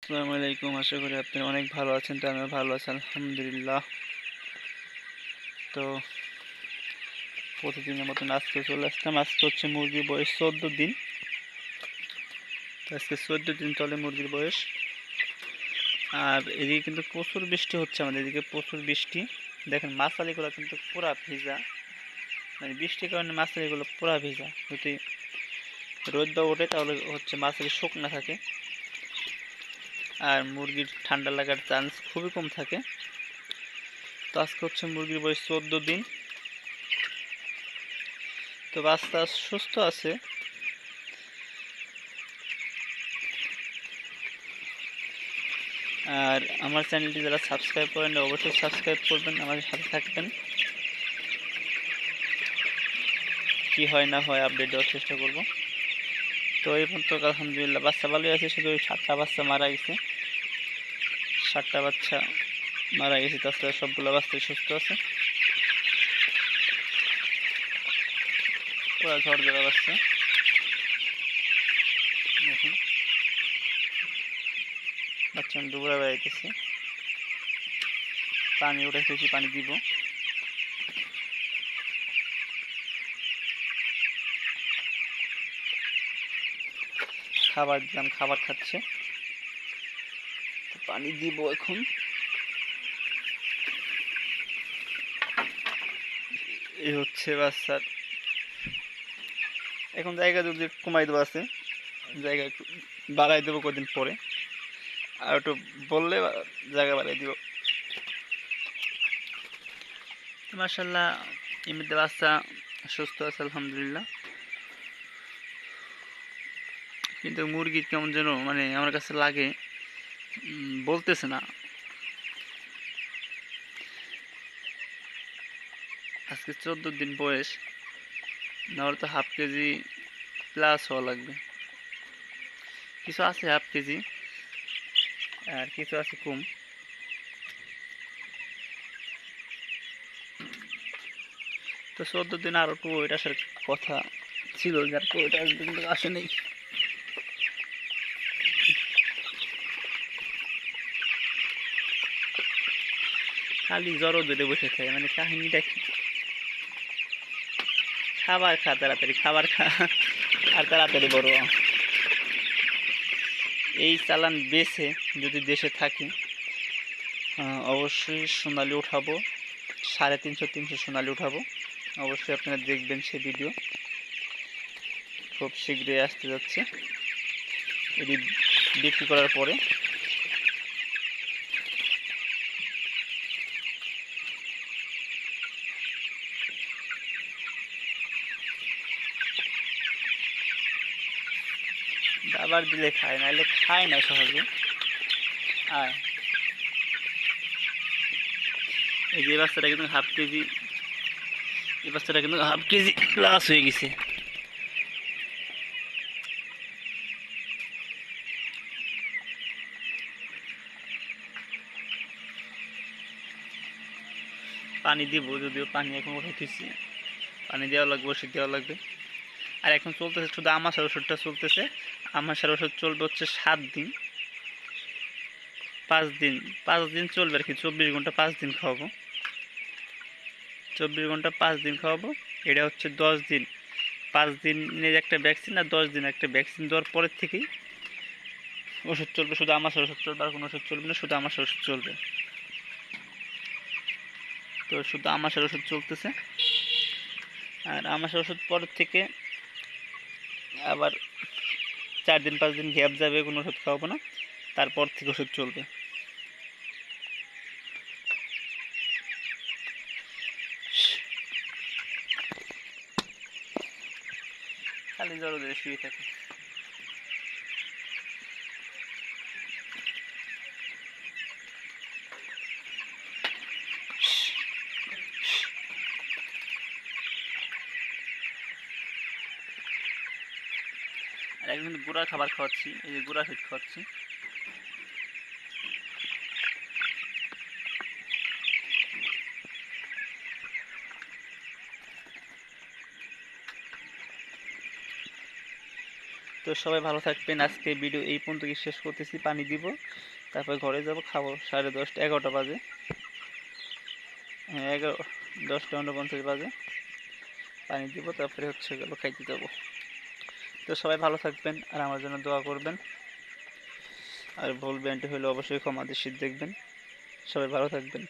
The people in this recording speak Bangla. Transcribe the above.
আসসালামু আলাইকুম। আশা করি আপনারা অনেক ভালো আছেন। তো আমিও ভালো আছি আলহামদুলিল্লাহ। তো প্রতিদিনের মতন আজকে চলে আসলাম। আজকে হচ্ছে মুরগির বয়স 14 দিন। তো আজকে 14 দিন চলে মুরগির বয়স। আর এদিকে কিন্তু প্রচুর বৃষ্টি হচ্ছে, আমাদের এদিকে প্রচুর বৃষ্টি। দেখেন মাছালিগুলো কিন্তু পুরা ভিজা, মানে বৃষ্টির কারণে মাছালিগুলো পুরা ভিজা। যদি রোদ বা ওঠে তাহলে হচ্ছে মাছালি শুকনা থাকে, আর মুরগির ঠান্ডা লাগার চান্স খুবই কম থাকে। তো আজকে হচ্ছে মুরগির বয়স 14 দিন। তো বাচ্চা সুস্থ আছে। আর আমার চ্যানেলটি যারা সাবস্ক্রাইব করেন অবশ্যই সাবস্ক্রাইব করবেন, আমাদের সাথে থাকবেন। কি হয় না হয় আপডেট দেওয়ার চেষ্টা করব। তো এই পর্যন্ত আলহামদুলিল্লাহ বাচ্চা ভালোই আছে, শুধু ওই 7টা বাচ্চা মারা গেছে। 7টা বাচ্চা মারা গেছে, তাছাড়া সবগুলো বাচ্চাই সুস্থ আছে। পুরা ঝড় ঝরা বাচ্চা। দেখুন বাচ্চা দুপুরে বেড়াইতেছে, পানি উঠেছে, পানি দিব। খাবার দিলাম, খাবার খাচ্ছে, পানি দিব এখন। এই হচ্ছে বাচ্চার এখন জায়গা, যদি কমাই দেবো আছে জায়গা, একটু বাড়াই দেবো কদিন পরে, আর একটু বললে জায়গা বাড়াই দিব। মাশাআল্লাহ এমনিতে বাচ্চা সুস্থ আছে আলহামদুলিল্লাহ। কিন্তু মুরগির কেমন যেন মানে আমার কাছে লাগে, বলতেছে না। আজকে 14 দিন বয়স, নাহলে তো হাফ কেজি প্লাস হওয়া লাগবে। কিছু আছে হাফ কেজি, আর কিছু আছে কম। তো 14 দিন আরও একটু ওয়েট আসার কথা ছিল, যার ওয়েট আসবে কিন্তু আসেনি। খালি জ্বরও ধরে বসে থাকে, মানে কাহিনীটা কি? খাবার খা তাড়াতাড়ি, খাবার খা আর তাড়াতাড়ি বড়। এই চালান বেছে যদি দেশে থাকি অবশ্যই সোনালি উঠাবো, 350-300 সোনালি উঠাবো। অবশ্যই আপনারা দেখবেন সেই ভিডিও, খুব শীঘ্রই আসতে যাচ্ছে এটি বিক্রি করার পরে। আবার দিলে খায়, নাহলে খায় না সহজে। আর এই যে বাচ্চাটা কিন্তু হাফ কেজি, এই বাচ্চাটা কিন্তু হাফ কেজি প্লাস হয়ে গেছে। পানি দিব, যদিও পানি এখন উঠাইতেছি, পানি দেওয়া লাগবে, ওষুধ দেওয়া লাগবে। আর এখন চলতেছে শুধু আমাশার ওষুধটা চলতেছে। আমাশার ওষুধ চলবে হচ্ছে 7 দিন, 5 দিন, 5 দিন চলবে আর কি। 24 ঘন্টা 5 দিন খাওয়াবো, 24 ঘন্টা 5 দিন খাওয়াবো। এটা হচ্ছে 10 দিন, 5 দিনের একটা ভ্যাকসিন আর 10 দিন একটা ভ্যাকসিন দেওয়ার পরের থেকেই ওষুধ চলবে। শুধু আমাশার ওষুধ চলবে, আর কোনো ওষুধ চলবে না, শুধু আমাশার ওষুধ চলবে। তো শুধু আমাশার ওষুধ চলতেছে, আর আমাশার ওষুধ পরের থেকে আবার 4 দিন 5 দিন গ্যাপ যাবে, কোনো ওষুধ খাওয়াবো না, তারপর থেকে ওষুধ চলবে। খালি জ্বর ধরে শুয়ে থাকে। আর এখন কিন্তু গুঁড়া খাবার খাওয়াচ্ছি, এই যে গুঁড়া ফিট খাওয়াচ্ছি। তো সবাই ভালো থাকবেন। আজকে ভিডিও এই পর্যন্ত শেষ করতেছি। পানি দিব, তারপর ঘরে যাব, খাবো। 10:30 11টা বাজে। হ্যাঁ, 10টা 49 বাজে। পানি দিব, তারপরে হচ্ছে গেল খাইতে যাব। তো সবাই ভালো থাকবেন আর আমার জন্য দোয়া করবেন। আর ভুল ব্যান্ডটি হলে অবশ্যই ক্ষমা দৃষ্টিতে দেখবেন। সবাই ভালো থাকবেন।